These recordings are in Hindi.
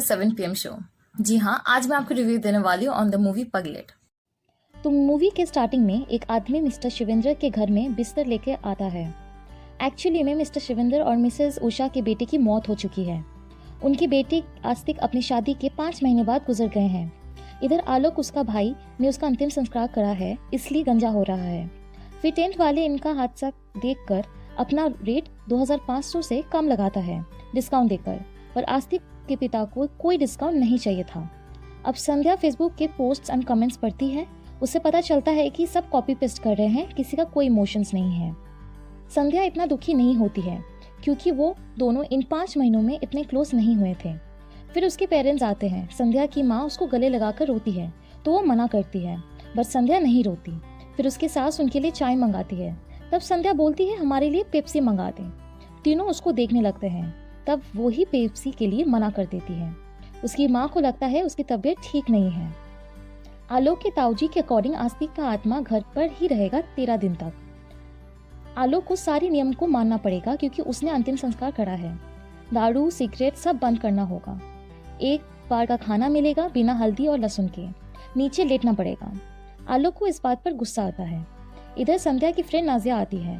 7 PM शो। जी हाँ, आज मैं आपको रिव्यू देने वाली हूँ ऑन द मूवी पगलेट। तो मूवी के स्टार्टिंग में एक आदमी मिस्टर शिवेंद्र के घर में बिस्तर लेके आता है। एक्चुअली में मिस्टर शिवेंद्र और मिसेस उषा के बेटे की मौत हो चुकी है। उनकी बेटी आस्तिक अपनी शादी के 5 महीने बाद गुजर गए हैं। इधर आलोक उसका भाई ने उसका अंतिम संस्कार करा है, इसलिए गंजा हो रहा है। फिर टेंट वाले इनका हादसा देखकर अपना रेट 2500 से कम लगाता है डिस्काउंट देकर, पर आस्तिक के पिता को कोई डिस्काउंट नहीं चाहिए था। अब संध्या फेसबुक के पोस्ट्स एंड कमेंट्स पढ़ती है। उससे पता चलता है कि सब कॉपी पेस्ट कर रहे हैं, किसी का कोई इमोशंस नहीं है। संध्या इतना दुखी नहीं होती है क्योंकि वो दोनों इन 5 महीनों में इतने क्लोज नहीं हुए थे। फिर उसके पेरेंट्स आते हैं। संध्या की माँ उसको गले लगाकर रोती है तो वो मना करती है, बट संध्या नहीं रोती। फिर उसकी सास उनके लिए चाय मंगाती है। तब संध्या बोलती है हमारे लिए पेप्सी मंगा दें। तीनों उसको देखने लगते हैं। तब वो ही पेप्सी के लिए मना कर देती है। उसकी माँ को लगता है उसकी तबीयत ठीक नहीं है। आलोक के ताऊजी के अकॉर्डिंग आस्तिक का आत्मा घर पर ही रहेगा 13 दिन तक। आलोक को सारे नियम को मानना पड़ेगा क्योंकि उसने अंतिम संस्कार करा है। दारू सिगरेट सब बंद करना होगा। एक बार का खाना मिलेगा बिना हल्दी और लहसुन के। नीचे लेटना पड़ेगा। आलोक को इस बात पर गुस्सा आता है। इधर संध्या की फ्रेंड नाजिया आती है।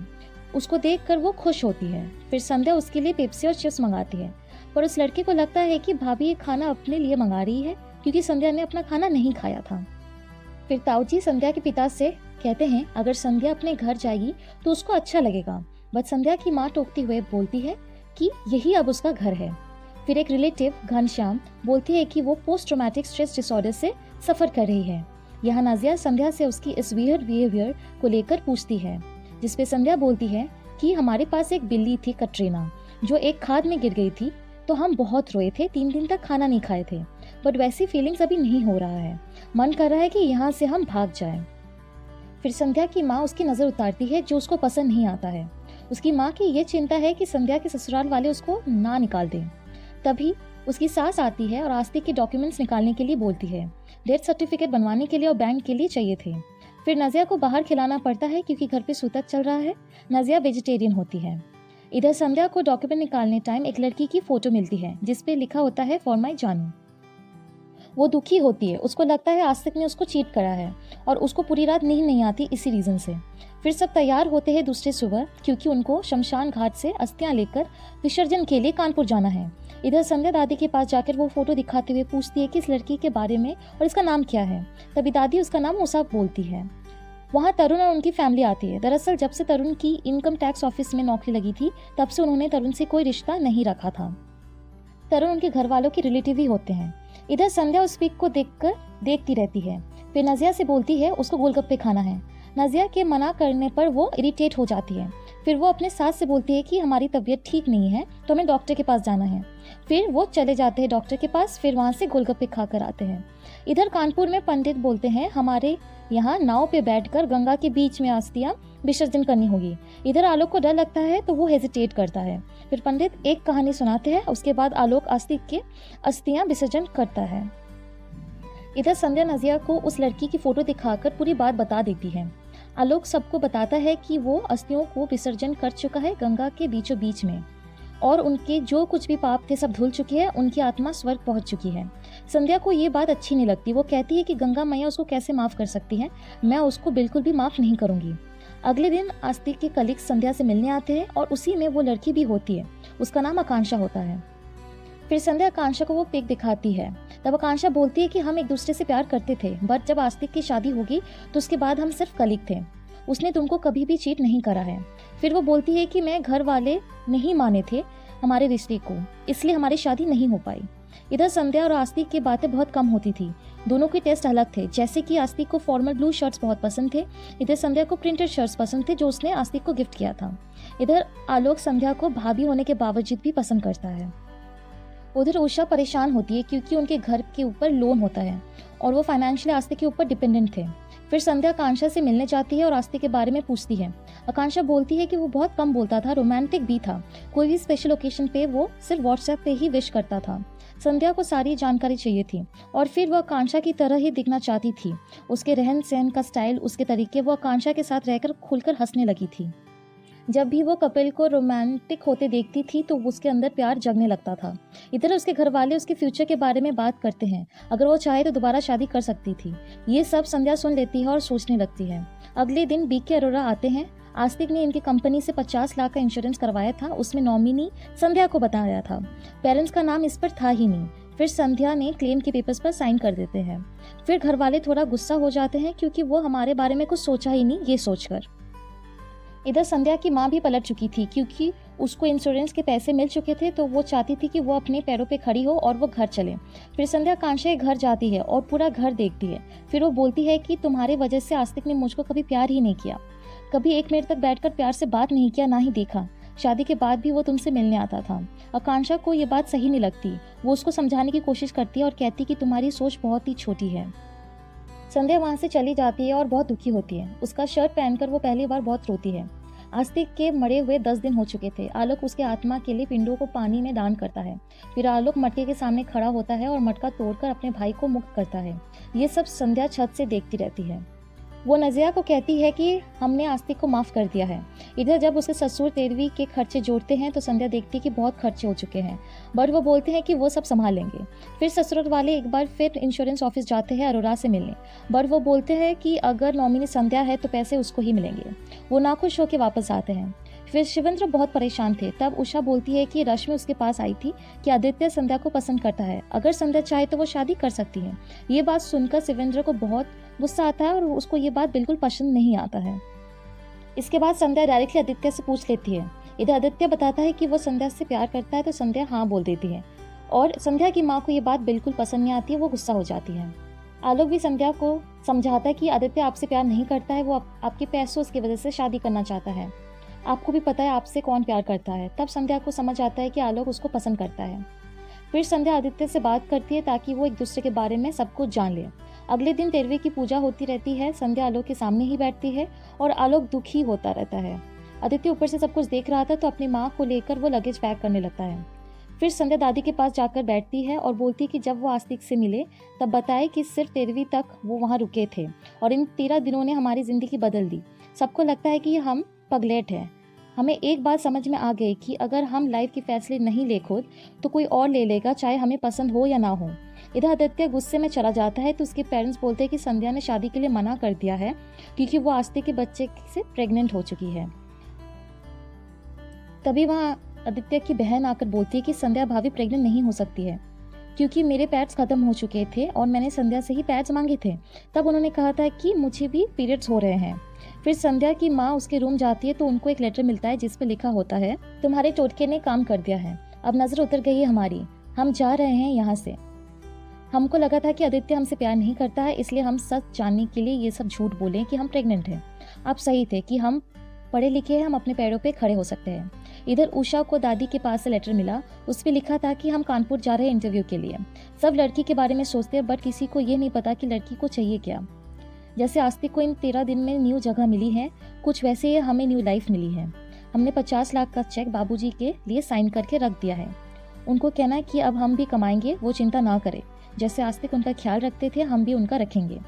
उसको देखकर वो खुश होती है। फिर संध्या उसके लिए पेप्सी और चिप्स मंगाती है, पर उस लड़के को लगता है कि भाभी ये खाना अपने लिए मंगा रही है क्योंकि संध्या ने अपना खाना नहीं खाया था। फिर ताऊजी संध्या के पिता से कहते हैं अगर संध्या अपने घर जाएगी तो उसको अच्छा लगेगा, बट संध्या की माँ टोकती हुए बोलती है कि यही अब उसका घर है। फिर एक रिलेटिव घनश्याम बोलती है कि वो पोस्ट ट्रॉमेटिक स्ट्रेस डिसऑर्डर से सफर कर रही है। यहाँ नाजिया संध्या से उसकी इस वियर्ड बिहेवियर को लेकर पूछती है, जिसपे संध्या बोलती है कि हमारे पास एक बिल्ली थी कटरीना, जो एक खाद में गिर गई थी तो हम बहुत रोए थे, 3 दिन तक खाना नहीं खाए थे, बट वैसी फीलिंग्स अभी नहीं हो रहा है। मन कर रहा है कि यहाँ से हम भाग जाएं। फिर संध्या की माँ उसकी नज़र उतारती है जो उसको पसंद नहीं आता है। उसकी माँ की ये चिंता है कि संध्या के ससुराल वाले उसको ना निकाल दें। तभी उसकी सास आती है और आस्तिक के डॉक्यूमेंट्स निकालने के लिए बोलती है। डेथ सर्टिफिकेट बनवाने के लिए और बैंक के लिए चाहिए थे। फिर नजिया को बाहर खिलाना पड़ता है क्योंकि घर पे सूतक चल रहा है। नजिया वेजिटेरियन होती है। इधर संध्या को डॉक्यूमेंट निकालने टाइम एक लड़की की फोटो मिलती है जिसपे लिखा होता है फॉर माई जानू। वो दुखी होती है। उसको लगता है आस्तिक ने उसको चीट करा है और उसको पूरी रात नींद नहीं आती इसी रीजन से। फिर सब तैयार होते हैं दूसरे सुबह क्योंकि उनको शमशान घाट से अस्थियां लेकर विसर्जन के लिए कानपुर जाना है। इधर संध्या दादी के पास जाकर वो फोटो दिखाते हुए पूछती है कि इस लड़की के बारे में और इसका नाम क्या है। तभी दादी उसका नाम उषा बोलती है। वहाँ तरुण और उनकी फैमिली आती है। दरअसल जब से तरुण की इनकम टैक्स ऑफिस में नौकरी लगी थी तब से उन्होंने तरुण से कोई रिश्ता नहीं रखा था। तरुण उनके घर वालों के रिलेटिव ही होते हैं। इधर संध्या उस पिक को देखकर देखती रहती है। फिर नजिया से बोलती है उसको गोलगप्पे खाना है। नजिया के मना करने पर वो इरिटेट हो जाती है। फिर वो अपने सास से बोलती है कि हमारी तबीयत ठीक नहीं है तो हमें डॉक्टर के पास जाना है। फिर वो चले जाते हैं डॉक्टर के पास। फिर वहाँ से गोलगप्पे खाकर आते हैं। इधर कानपुर में पंडित बोलते हैं हमारे यहाँ नाव पे बैठकर गंगा के बीच में अस्थियां विसर्जन करनी होगी। इधर आलोक को डर लगता है तो वो हेजिटेट करता है। फिर पंडित एक कहानी सुनाते हैं। उसके बाद आलोक आस्तिक के अस्थियां विसर्जन करता है। इधर संध्या नजिया को उस लड़की की फोटो दिखाकर पूरी बात बता देती है। आलोक सबको बताता है कि वो अस्थियों को विसर्जन कर चुका है गंगा के बीचों बीच में और उनके जो कुछ भी पाप थे सब धुल चुके हैं। उनकी आत्मा स्वर्ग पहुंच चुकी है। संध्या को ये बात अच्छी नहीं लगती। वो कहती है कि गंगा मैया उसको कैसे माफ़ कर सकती है, मैं उसको बिल्कुल भी माफ़ नहीं करूंगी। अगले दिन आस्तिक के कलीग संध्या से मिलने आते हैं और उसी में वो लड़की भी होती है। उसका नाम आकांक्षा होता है। फिर संध्या आकांक्षा को वो पिक दिखाती है। तब आकांक्षा बोलती है कि हम एक दूसरे से प्यार करते थे, बट जब आस्तिक की शादी होगी तो उसके बाद हम सिर्फ कलीग थे। उसने तुमको कभी भी चीट नहीं करा है। फिर वो बोलती है कि मैं घर वाले नहीं माने थे हमारे रिश्ते को, इसलिए हमारी शादी नहीं हो पाई। इधर संध्या और आस्तिक की बातें बहुत कम होती थी। दोनों के टेस्ट अलग थे। जैसे कि आस्तिक को फॉर्मल ब्लू शर्ट्स बहुत पसंद थे। इधर संध्या को प्रिंटेड शर्ट्स पसंद थे जो उसने आस्तिक को गिफ्ट किया था। इधर आलोक संध्या को भाभी होने के बावजूद भी पसंद करता है। उधर उषा परेशान होती है क्योंकि उनके घर के ऊपर लोन होता है और वो फाइनेंशियली आस्तिक के ऊपर डिपेंडेंट थे। फिर संध्या आकांक्षा से मिलने जाती है और आस्तिक के बारे में पूछती है। आकांक्षा बोलती है कि वो बहुत कम बोलता था, रोमांटिक भी था। कोई भी स्पेशल ओकेशन पे वो सिर्फ व्हाट्सएप पे ही विश करता था। संध्या को सारी जानकारी चाहिए थी और फिर वह आकांक्षा की तरह ही दिखना चाहती थी। उसके रहन सहन का स्टाइल, उसके तरीके, वो आकांक्षा के साथ रहकर खुलकर हंसने लगी थी। जब भी वो कपिल को रोमांटिक होते देखती थी तो उसके अंदर प्यार जगने लगता था। इधर उसके घर वाले उसके फ्यूचर के बारे में बात करते हैं, अगर वो चाहे तो दोबारा शादी कर सकती थी। ये सब संध्या सुन लेती है और सोचने लगती है। अगले दिन बीके अरोरा आते हैं। आस्तिक ने इनकी कंपनी से 50 लाख का इंश्योरेंस करवाया था, उसमें नॉमिनी संध्या को बताया था। पेरेंट्स का नाम इस पर था ही नहीं। फिर संध्या ने क्लेम के पेपर्स पर साइन कर देते हैं। फिर घर वाले थोड़ा गुस्सा हो जाते हैं क्योंकि वो हमारे बारे में कुछ सोचा ही नहीं, ये सोचकर। इधर संध्या की माँ भी पलट चुकी थी क्योंकि उसको इंश्योरेंस के पैसे मिल चुके थे, तो वो चाहती थी कि वो अपने पैरों पे खड़ी हो और वो घर चले। फिर संध्या कांशा के घर जाती है और पूरा घर देखती है। फिर वो बोलती है कि तुम्हारे वजह से आस्तिक ने मुझको कभी प्यार ही नहीं किया, कभी 1 मिनट तक बैठकर प्यार से बात नहीं किया, ना ही देखा। शादी के बाद भी वो तुमसे मिलने आता था। आकांक्षा को ये बात सही नहीं लगती। वो उसको समझाने की कोशिश करती है और कहती कि तुम्हारी सोच बहुत ही छोटी है। संध्या वहाँ से चली जाती है और बहुत दुखी होती है। उसका शर्ट पहनकर वो पहली बार बहुत रोती है। आस्तिक के मरे हुए 10 दिन हो चुके थे। आलोक उसके आत्मा के लिए पिंडों को पानी में दान करता है। फिर आलोक मटके के सामने खड़ा होता है और मटका तोड़कर अपने भाई को मुक्त करता है। ये सब संध्या छत से देखती रहती है। वो नजिया को कहती है कि हमने आस्तिक को माफ़ कर दिया है। इधर जब उसके ससुर 13वीं के खर्चे जोड़ते हैं तो संध्या देखती है कि बहुत खर्चे हो चुके हैं, बट वो बोलते हैं कि वो सब संभाल लेंगे। फिर ससुराल वाले एक बार फिर इंश्योरेंस ऑफिस जाते हैं अरोरा से मिलने, बट वो बोलते हैं कि अगर नॉमिनी संध्या है तो पैसे उसको ही मिलेंगे। वो नाखुश होकर वापस आते हैं। फिर शिवेंद्र बहुत परेशान थे। तब उषा बोलती है कि रश्मि उसके पास आई थी कि आदित्य संध्या को पसंद करता है, अगर संध्या चाहे तो वो शादी कर सकती है। ये बात सुनकर शिवेंद्र को बहुत गुस्सा आता है और उसको ये बात बिल्कुल पसंद नहीं आता है। इसके बाद संध्या डायरेक्टली आदित्य से पूछ लेती है। इधर आदित्य बताता है कि वो संध्या से प्यार करता है तो संध्या हाँ बोल देती है और संध्या की माँ को ये बात बिल्कुल पसंद नहीं आती है, वो गुस्सा हो जाती है। आलोक भी संध्या को समझाता है कि आदित्य आपसे प्यार नहीं करता है, वो आपके पैसों की वजह से शादी करना चाहता है। आपको भी पता है आपसे कौन प्यार करता है। तब संध्या को समझ आता है कि आलोक उसको पसंद करता है। फिर संध्या आदित्य से बात करती है ताकि वो एक दूसरे के बारे में सब कुछ जान ले। अगले दिन 13वीं की पूजा होती रहती है। संध्या आलोक के सामने ही बैठती है और आलोक दुखी होता रहता है। आदित्य ऊपर से सब कुछ देख रहा था तो अपनी माँ को लेकर वो लगेज पैक करने लगता है। फिर संध्या दादी के पास जाकर बैठती है और बोलती है कि जब वो आस्तिक से मिले तब बताए कि सिर्फ 13वीं तक वो वहाँ रुके थे और इन 13 दिनों ने हमारी ज़िंदगी बदल दी। सबको लगता है कि हम पगलेट हैं। हमें एक बात समझ में आ गई कि अगर हम लाइफ के फैसले नहीं ले खुद तो कोई और ले लेगा, चाहे हमें पसंद हो या ना हो। इधर आदित्य गुस्से में चला जाता है तो उसके पेरेंट्स बोलते हैं कि संध्या ने शादी के लिए मना कर दिया है क्योंकि वो आस्तिक के बच्चे से प्रेग्नेंट हो चुकी है। तभी वहाँ आदित्य की बहन आकर बोलती है कि संध्या भाभी प्रेग्नेंट नहीं हो सकती है क्योंकि मेरे पैड्स खत्म हो चुके थे और मैंने संध्या से ही पैड्स मांगे थे। तब उन्होंने कहा था कि मुझे भी पीरियड्स हो रहे हैं। फिर संध्या की माँ उसके रूम जाती है तो उनको एक लेटर मिलता है जिस पे लिखा होता है, तुम्हारे टोटके ने काम कर दिया है, अब नजर उतर गई है हमारी, हम जा रहे हैं यहाँ से। हमको लगा था कि आदित्य हमसे प्यार नहीं करता है, इसलिए हम सच जानने के लिए ये सब झूठ बोले कि हम प्रेग्नेंट हैं। आप सही थे कि हम पढ़े लिखे हैं, हम अपने पैरों पे खड़े हो सकते हैं। इधर उषा को दादी के पास से लेटर मिला, उस पर लिखा था कि हम कानपुर जा रहे हैं इंटरव्यू के लिए। सब लड़की के बारे में सोचते हैं बट किसी को ये नहीं पता कि लड़की को चाहिए क्या। जैसे आस्तिक को इन 13 दिन में न्यू जगह मिली है, कुछ वैसे ही हमें न्यू लाइफ मिली है। हमने 50 लाख का चेक बाबूजी के लिए साइन करके रख दिया है। उनको कहना है कि अब हम भी कमाएंगे, वो चिंता ना करे। जैसे आस्तिक उनका ख्याल रखते थे हम भी उनका रखेंगे।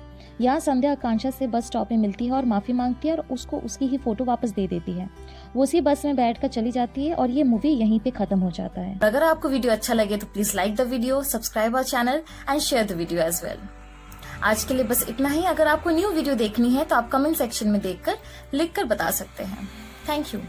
यहाँ संध्या आकांक्षा से बस स्टॉप में मिलती है और माफ़ी मांगती है और उसको उसकी ही फ़ोटो वापस दे देती है। वो उसी बस में बैठकर चली जाती है और ये मूवी यहीं पे खत्म हो जाता है। अगर आपको वीडियो अच्छा लगे तो please like the video, subscribe our channel and share the video as well. आज के लिए बस इतना ही। अगर आपको न्यू वीडियो देखनी है तो आप कमेंट सेक्शन में लिख कर बता सकते हैं। Thank you.